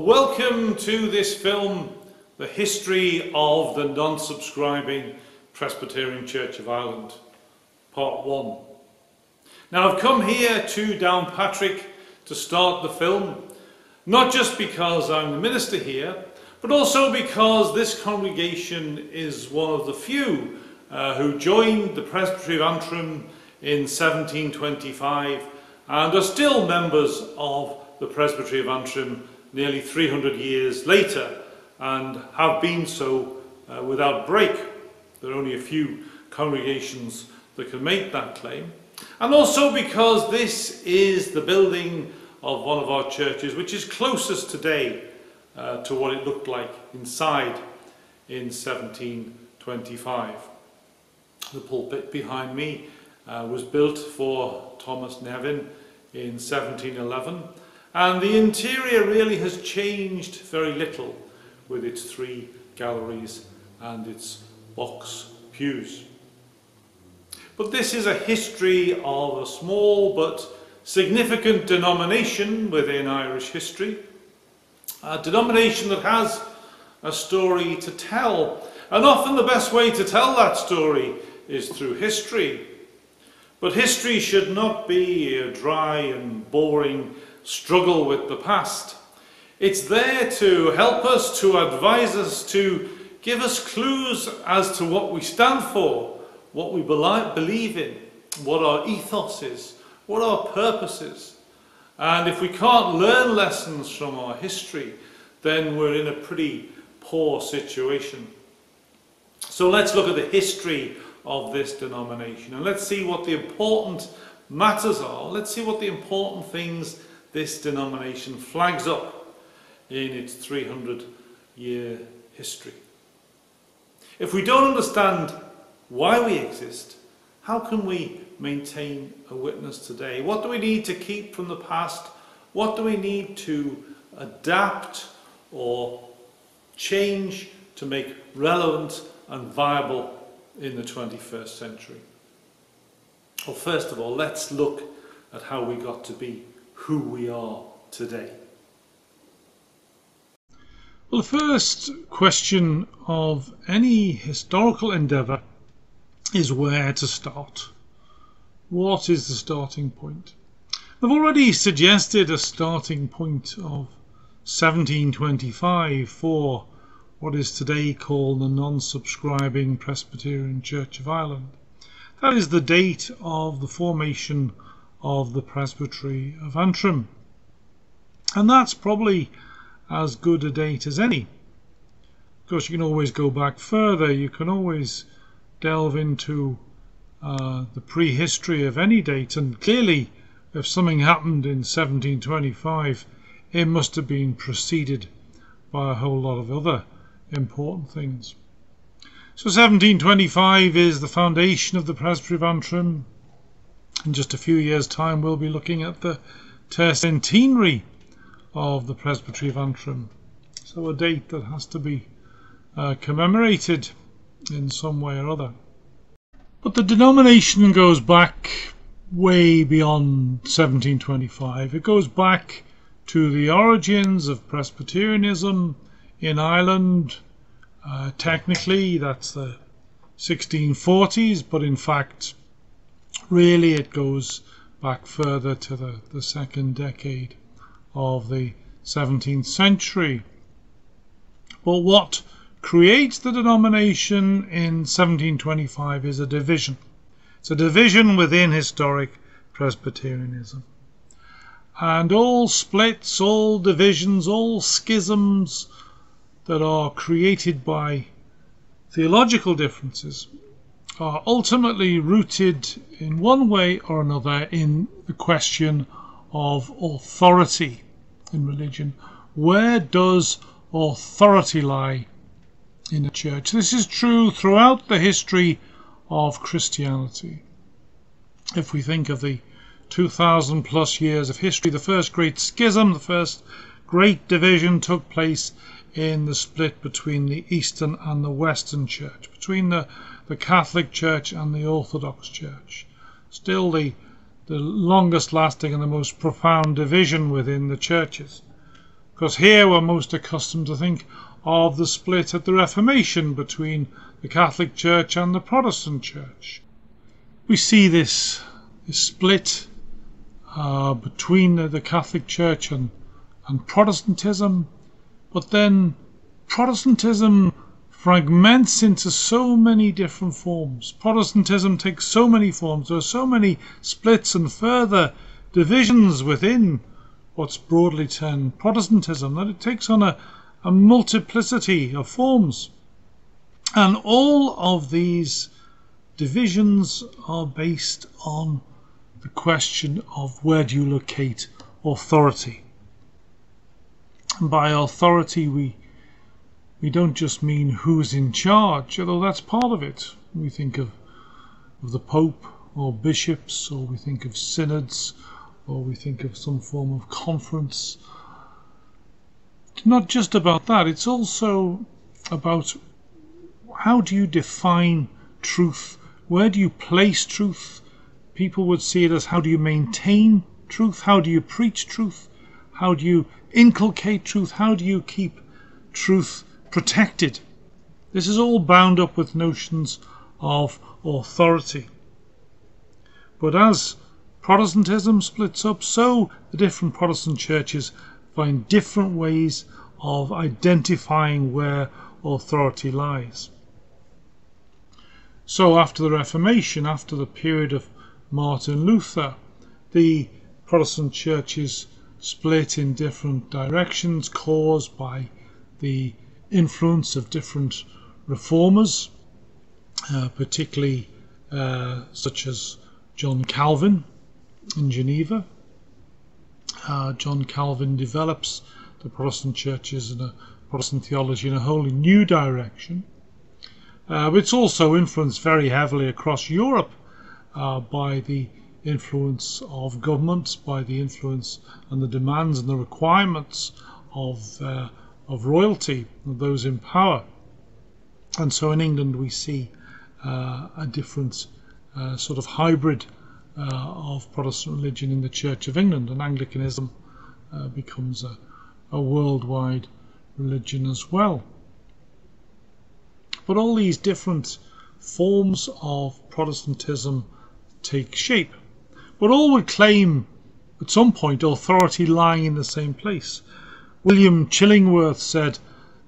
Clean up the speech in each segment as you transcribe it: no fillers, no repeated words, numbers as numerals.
Welcome to this film, The History of the Non-Subscribing Presbyterian Church of Ireland, Part 1. Now I've come here to Downpatrick to start the film, not just because I'm the minister here, but also because this congregation is one of the few who joined the Presbytery of Antrim in 1725 and are still members of the Presbytery of Antrim nearly 300 years later, and have been so without break. There are only a few congregations that can make that claim. And also because this is the building of one of our churches which is closest today to what it looked like inside in 1725. The pulpit behind me was built for Thomas Nevin in 1711, and the interior really has changed very little with its 3 galleries and its box pews. But this is a history of a small but significant denomination within Irish history, a denomination that has a story to tell, and often the best way to tell that story is through history. But history should not be a dry and boring struggle with the past. It's there to help us, to advise us, to give us clues as to what we stand for, what we believe in, what our ethos is, what our purpose is. And if we can't learn lessons from our history, then we're in a pretty poor situation. So let's look at the history of this denomination, and let's see what the important matters are. Let's see what the important things this denomination flags up in its 300-year history. If we don't understand why we exist, how can we maintain a witness today? What do we need to keep from the past? What do we need to adapt or change to make relevant and viable in the 21st century? Well, first of all, let's look at how we got to be who we are today. Well, the first question of any historical endeavour is where to start. What is the starting point? I've already suggested a starting point of 1725 for what is today called the Non-Subscribing Presbyterian Church of Ireland. That is the date of the formation of the Presbytery of Antrim. And that's probably as good a date as any. Of course, you can always go back further. You can always delve into the prehistory of any date, and clearly if something happened in 1725, it must have been preceded by a whole lot of other important things. So 1725 is the foundation of the Presbytery of Antrim. In just a few years' time we'll be looking at the tercentenary of the Presbytery of Antrim. So a date that has to be commemorated in some way or other. But the denomination goes back way beyond 1725. It goes back to the origins of Presbyterianism in Ireland. Technically that's the 1640s, but in fact really it goes back further to the second decade of the 17th century. But what creates the denomination in 1725 is a division. It's a division within historic Presbyterianism. And all splits, all divisions, all schisms that are created by theological differences are ultimately rooted in one way or another in the question of authority in religion. Where does authority lie in a church? This is true throughout the history of Christianity. If we think of the 2,000 plus years of history, the first great schism, the first great division took place in the split between the Eastern and the Western Church, between the Catholic Church and the Orthodox Church. Still the longest lasting and the most profound division within the churches. Because here we're most accustomed to think of the split at the Reformation between the Catholic Church and the Protestant Church. We see this split between the Catholic Church and Protestantism, but then Protestantism fragments into so many different forms. Protestantism takes so many forms. There are so many splits and further divisions within what's broadly termed Protestantism that it takes on a multiplicity of forms. And all of these divisions are based on the question of where do you locate authority. And by authority we don't just mean who's in charge, although that's part of it. We think of the Pope or bishops, or we think of synods, or we think of some form of conference. It's not just about that, it's also about how do you define truth? Where do you place truth? People would see it as how do you maintain truth? How do you preach truth? How do you inculcate truth? How do you keep truth protected? This is all bound up with notions of authority. But as Protestantism splits up, so the different Protestant churches find different ways of identifying where authority lies. So after the Reformation, after the period of Martin Luther, the Protestant churches split in different directions caused by the influence of different reformers, particularly such as John Calvin in Geneva. John Calvin develops the Protestant churches and Protestant theology in a wholly new direction. But it's also influenced very heavily across Europe by the influence of governments, by the influence and the demands and the requirements of royalty, of those in power. And so in England we see a different sort of hybrid of Protestant religion in the Church of England, and Anglicanism becomes a worldwide religion as well. But all these different forms of Protestantism take shape, but all would claim at some point authority lying in the same place. William Chillingworth said,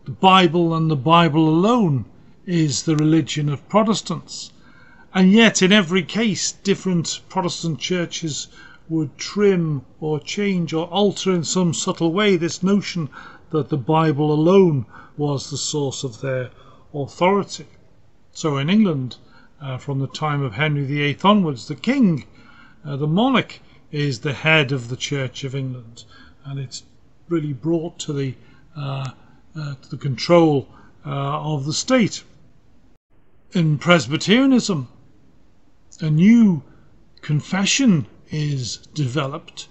"The Bible and the Bible alone is the religion of Protestants." And yet in every case different Protestant churches would trim or change or alter in some subtle way this notion that the Bible alone was the source of their authority. So in England, from the time of Henry VIII onwards, the king, the monarch, is the head of the Church of England, and it's really brought to the control of the state. In Presbyterianism, a new confession is developed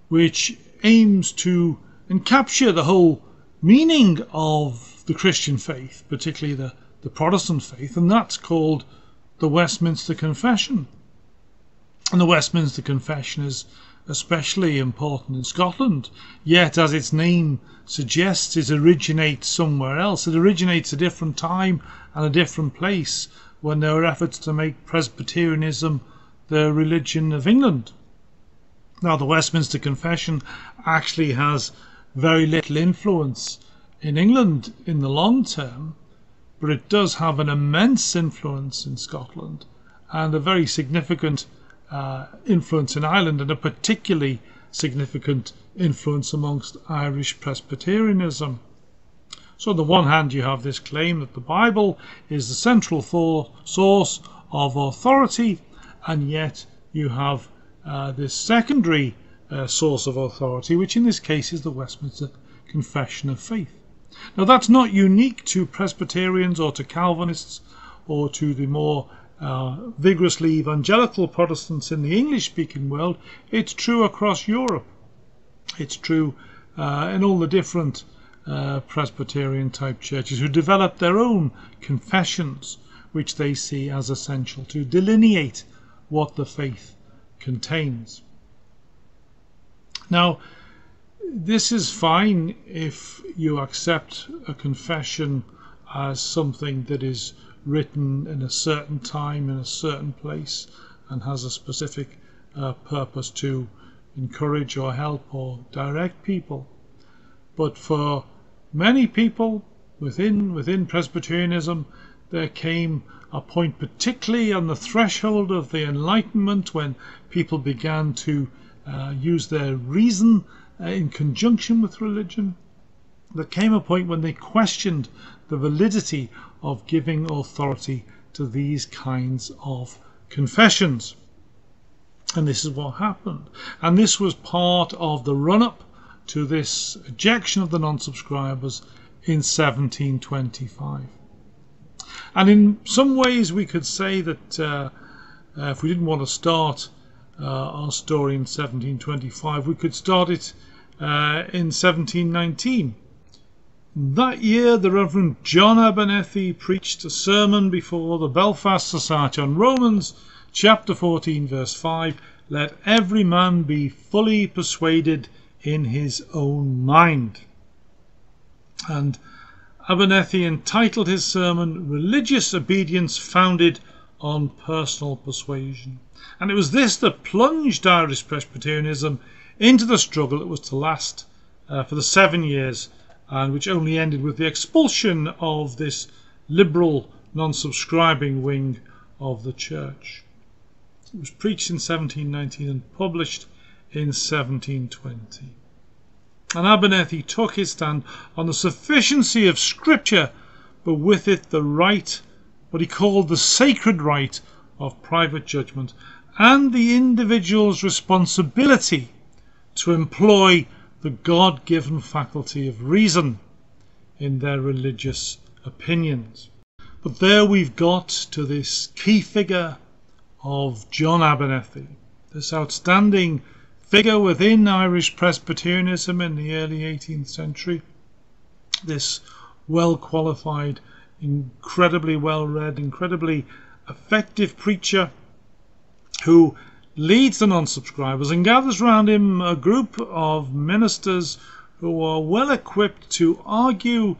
which aims to encapture the whole meaning of the Christian faith, particularly the Protestant faith, and that's called the Westminster Confession. And the Westminster Confession is especially important in Scotland, yet as its name suggests, it originates somewhere else. It originates a different time and a different place when there were efforts to make Presbyterianism the religion of England. Now the Westminster Confession actually has very little influence in England in the long term, but it does have an immense influence in Scotland and a very significant influence in Ireland, and a particularly significant influence amongst Irish Presbyterianism. So on the one hand you have this claim that the Bible is the central source of authority, and yet you have this secondary source of authority, which in this case is the Westminster Confession of Faith. Now that's not unique to Presbyterians or to Calvinists or to the more vigorously evangelical Protestants in the English-speaking world. It's true across Europe. It's true in all the different Presbyterian type churches who develop their own confessions, which they see as essential to delineate what the faith contains. Now, This is fine if you accept a confession as something that is written in a certain time, in a certain place, and has a specific purpose to encourage or help or direct people. But for many people within Presbyterianism, there came a point, particularly on the threshold of the Enlightenment, when people began to use their reason in conjunction with religion. There came a point when they questioned the validity of giving authority to these kinds of confessions. And this is what happened. And this was part of the run-up to this ejection of the non-subscribers in 1725. And in some ways we could say that if we didn't want to start our story in 1725, we could start it in 1719. That year the Reverend John Abernathy preached a sermon before the Belfast Society on Romans chapter 14 verse 5, "Let every man be fully persuaded in his own mind." And Abernathy entitled his sermon "Religious Obedience Founded on Personal Persuasion." And it was this that plunged Irish Presbyterianism into the struggle that was to last for the 7 years, and which only ended with the expulsion of this liberal non-subscribing wing of the church. It was preached in 1719 and published in 1720. And Abernathy took his stand on the sufficiency of Scripture, but with it the right, what he called the sacred right of private judgment, and the individual's responsibility to employ the God-given faculty of reason in their religious opinions. But there we've got to this key figure of John Abernathy, this outstanding figure within Irish Presbyterianism in the early 18th century, this well-qualified, incredibly well-read, incredibly effective preacher who leads the non-subscribers and gathers around him a group of ministers who are well equipped to argue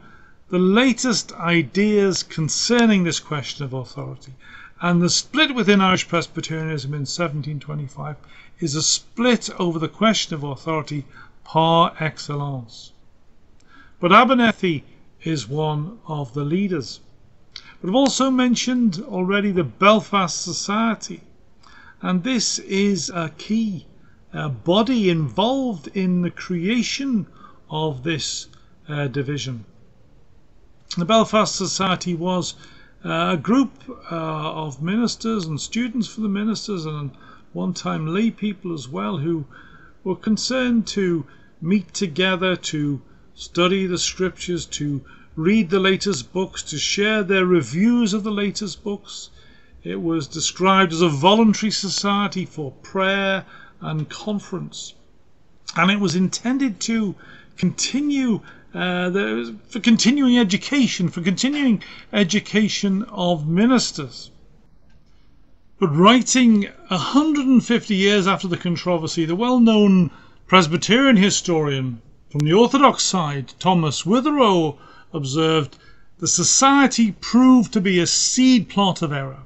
the latest ideas concerning this question of authority. And the split within Irish Presbyterianism in 1725 is a split over the question of authority par excellence. But Abernathy is one of the leaders. But I've also mentioned already the Belfast Society, and this is a key body involved in the creation of this division. The Belfast Society was a group of ministers and students for the ministers, and one time lay people as well, who were concerned to meet together to study the scriptures, to read the latest books, to share their reviews of the latest books. It was described as a voluntary society for prayer and conference, and it was intended to continue for continuing education of ministers. But writing 150 years after the controversy, the well-known Presbyterian historian from the Orthodox side, Thomas Witherow, observed, "The society proved to be a seed plot of error,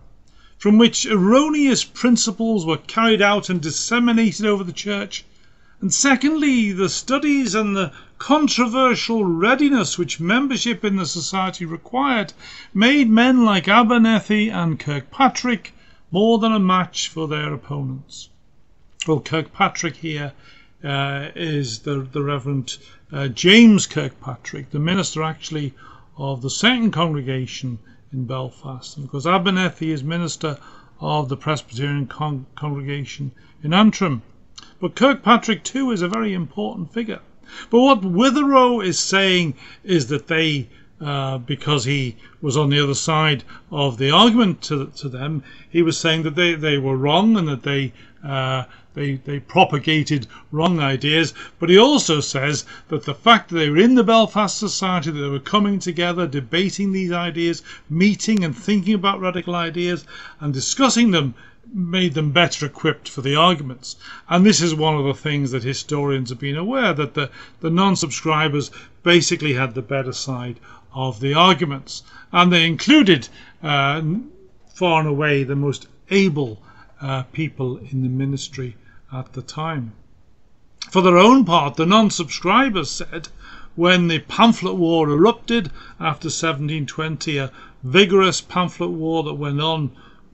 from which erroneous principles were carried out and disseminated over the church. And secondly, the studies and the controversial readiness which membership in the society required made men like Abernathy and Kirkpatrick more than a match for their opponents." Well, Kirkpatrick here is the Reverend James Kirkpatrick, the minister actually of the second congregation in Belfast, and because Abernathy is minister of the Presbyterian congregation in Antrim. But Kirkpatrick too is a very important figure. But what Witherow is saying is that they, because he was on the other side of the argument to them, he was saying that they were wrong and that they propagated wrong ideas. But he also says that the fact that they were in the Belfast Society, that they were coming together, debating these ideas, meeting and thinking about radical ideas and discussing them, made them better equipped for the arguments. And this is one of the things that historians have been aware, that the non-subscribers basically had the better side of the arguments. And they included far and away the most able people in the ministry at the time. For their own part, the non-subscribers said, when the pamphlet war erupted after 1720, a vigorous pamphlet war that went on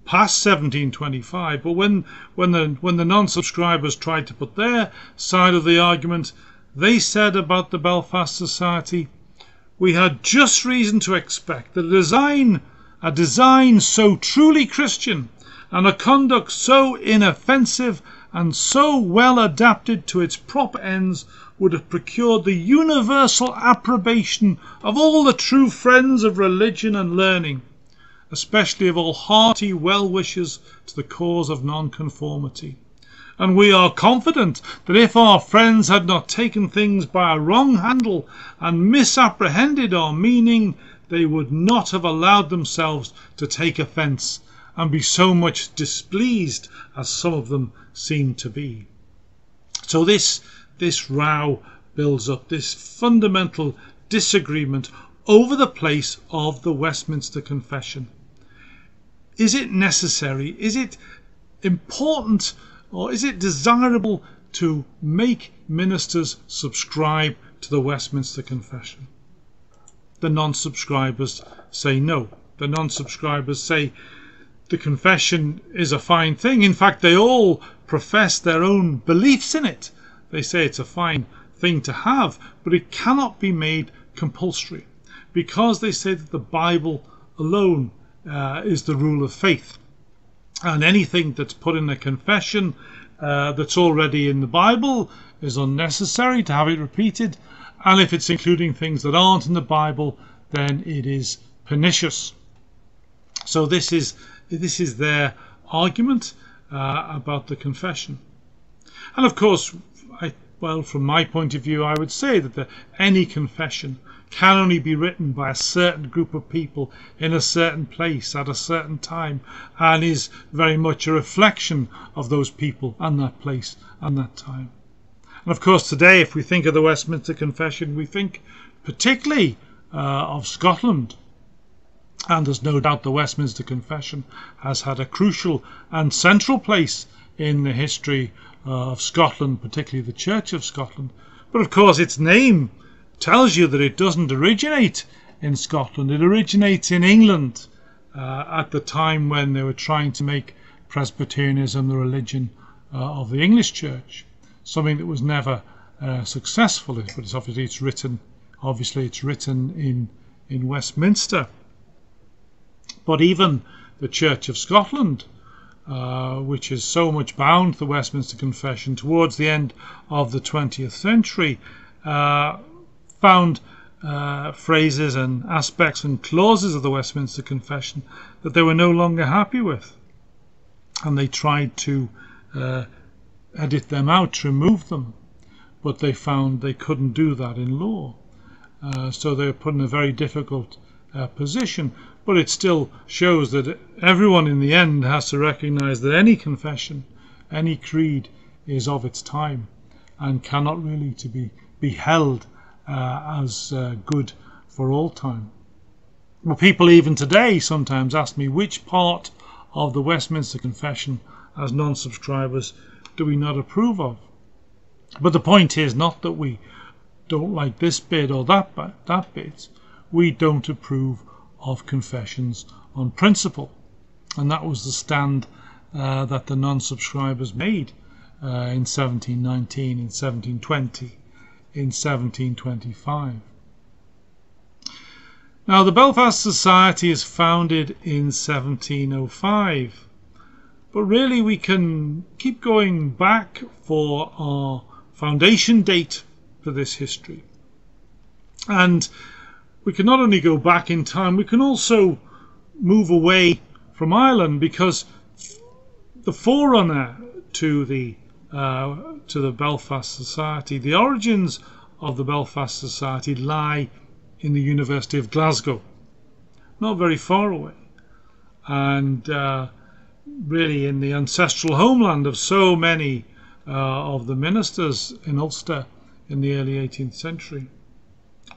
past 1725, but when the non-subscribers tried to put their side of the argument, they said about the Belfast Society, we had just reason to expect that a design so truly Christian and a conduct so inoffensive and so well adapted to its proper ends would have procured the universal approbation of all the true friends of religion and learning, especially of all hearty well-wishers to the cause of nonconformity. And we are confident that if our friends had not taken things by a wrong handle and misapprehended our meaning, they would not have allowed themselves to take offence and be so much displeased as some of them seem to be. So this row builds up, this fundamental disagreement over the place of the Westminster Confession. Is it necessary? Is it important? Or is it desirable to make ministers subscribe to the Westminster Confession? The non-subscribers say no. The non-subscribers say the confession is a fine thing. In fact, they all profess their own beliefs in it. They say it's a fine thing to have, but it cannot be made compulsory, because they say that the Bible alone is the rule of faith. And anything that's put in a confession that's already in the Bible is unnecessary to have it repeated. And if it's including things that aren't in the Bible, then it is pernicious. So this is their argument about the confession. And of course, from my point of view, I would say that any confession can only be written by a certain group of people in a certain place at a certain time, and is very much a reflection of those people and that place and that time. And of course today, if we think of the Westminster Confession, we think particularly of Scotland. And there's no doubt the Westminster Confession has had a crucial and central place in the history of Scotland, particularly the Church of Scotland. But of course its name tells you that it doesn't originate in Scotland. It originates in England at the time when they were trying to make Presbyterianism the religion of the English Church, something that was never successful. But it's written in Westminster. But even the Church of Scotland, which is so much bound to the Westminster Confession towards the end of the 20th century, found phrases and aspects and clauses of the Westminster Confession that they were no longer happy with, and they tried to edit them out, to remove them, but they found they couldn't do that in law. So they were put in a very difficult position. But it still shows that everyone in the end has to recognise that any confession, any creed, is of its time and cannot really to be held as good for all time. Well, people even today sometimes ask me which part of the Westminster Confession as non-subscribers do we not approve of. But the point is not that we don't like this bit or that bit. We don't approve of confessions on principle, and that was the stand that the non-subscribers made in 1719, in 1720, in 1725. Now the Belfast Society is founded in 1705, but really we can keep going back for our foundation date for this history. And we can not only go back in time, we can also move away from Ireland, because the forerunner to the Belfast Society, the origins of the Belfast Society lie in the University of Glasgow, not very far away. And really in the ancestral homeland of so many of the ministers in Ulster in the early 18th century.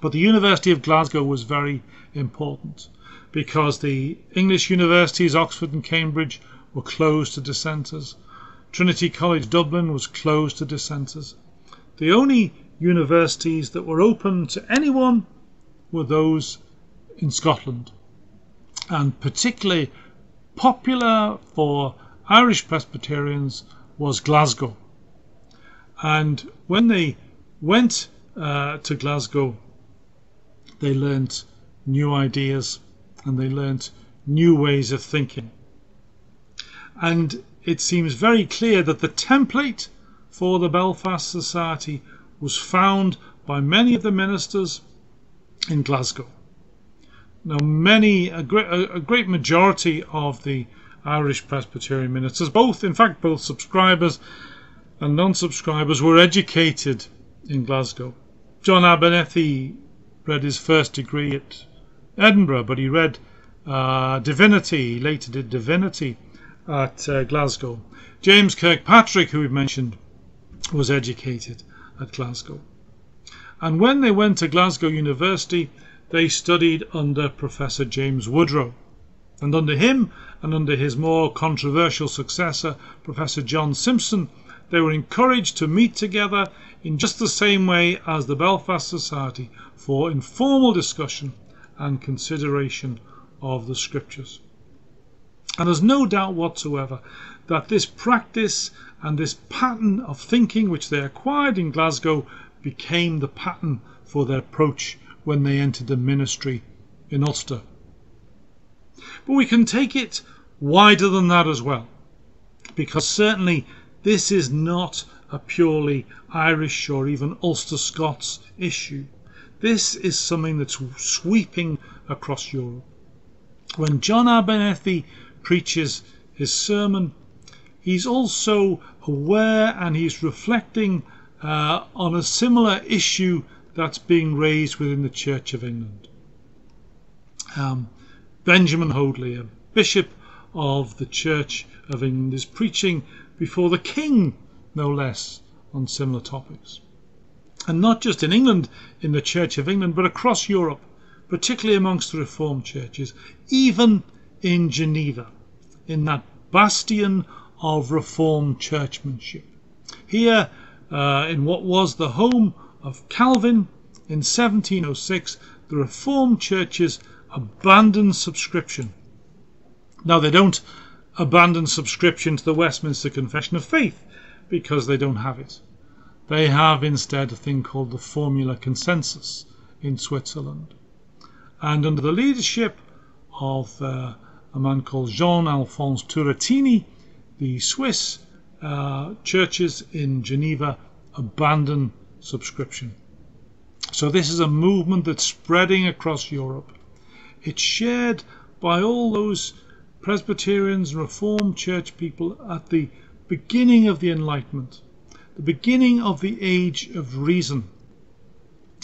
But the University of Glasgow was very important because the English universities, Oxford and Cambridge, were closed to dissenters. Trinity College Dublin was closed to dissenters. The only universities that were open to anyone were those in Scotland, and particularly popular for Irish Presbyterians was Glasgow. And when they went to Glasgow, they learnt new ideas and they learnt new ways of thinking. And it seems very clear that the template for the Belfast Society was found by many of the ministers in Glasgow. Now, a great majority of the Irish Presbyterian ministers, both subscribers and non-subscribers, were educated in Glasgow. John Abernathy read his first degree at Edinburgh, but he read divinity. He later did divinity at Glasgow. James Kirkpatrick, who we've mentioned, was educated at Glasgow. And when they went to Glasgow University, they studied under Professor James Woodrow. And under him and under his more controversial successor, Professor John Simpson, they were encouraged to meet together in just the same way as the Belfast Society for informal discussion and consideration of the Scriptures. And there's no doubt whatsoever that this practice and this pattern of thinking which they acquired in Glasgow became the pattern for their approach when they entered the ministry in Ulster. But we can take it wider than that as well, because certainly this is not a purely Irish or even Ulster Scots issue. This is something that's sweeping across Europe. When John Abernathy preaches his sermon, he's also aware and he's reflecting on a similar issue that's being raised within the Church of England. Benjamin Hoadley, a bishop of the Church of England, is preaching before the King, no less, on similar topics. And not just in England, in the Church of England, but across Europe, particularly amongst the Reformed churches, even in Geneva, in that bastion of Reformed churchmanship. Here, in what was the home of Calvin, in 1706, the Reformed churches abandoned subscription. Now, they don't abandon subscription to the Westminster Confession of Faith because they don't have it. They have instead a thing called the Formula Consensus in Switzerland. And under the leadership of a man called Jean-Alphonse Turrettini, the Swiss churches in Geneva abandon subscription. So this is a movement that's spreading across Europe. It's shared by all those Presbyterians and Reformed church people at the beginning of the Enlightenment, the beginning of the age of reason.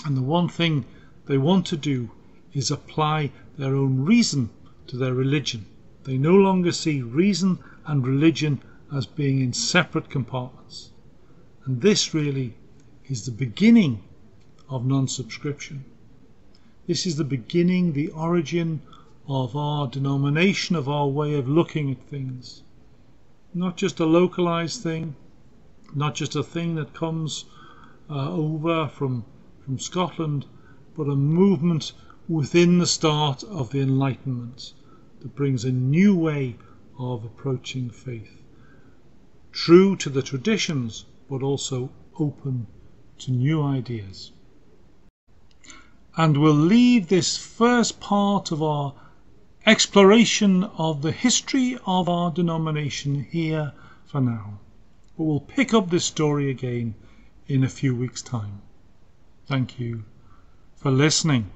And the one thing they want to do is apply their own reason to their religion. They no longer see reason and religion as being in separate compartments. And this really is the beginning of non-subscription. This is the beginning, the origin of our denomination, of our way of looking at things. Not just a localized thing, not just a thing that comes over from Scotland, but a movement within the start of the Enlightenment that brings a new way of approaching faith. True to the traditions, but also open to new ideas. And we'll leave this first part of our exploration of the history of our denomination here for now. But we'll pick up this story again in a few weeks' time. Thank you for listening.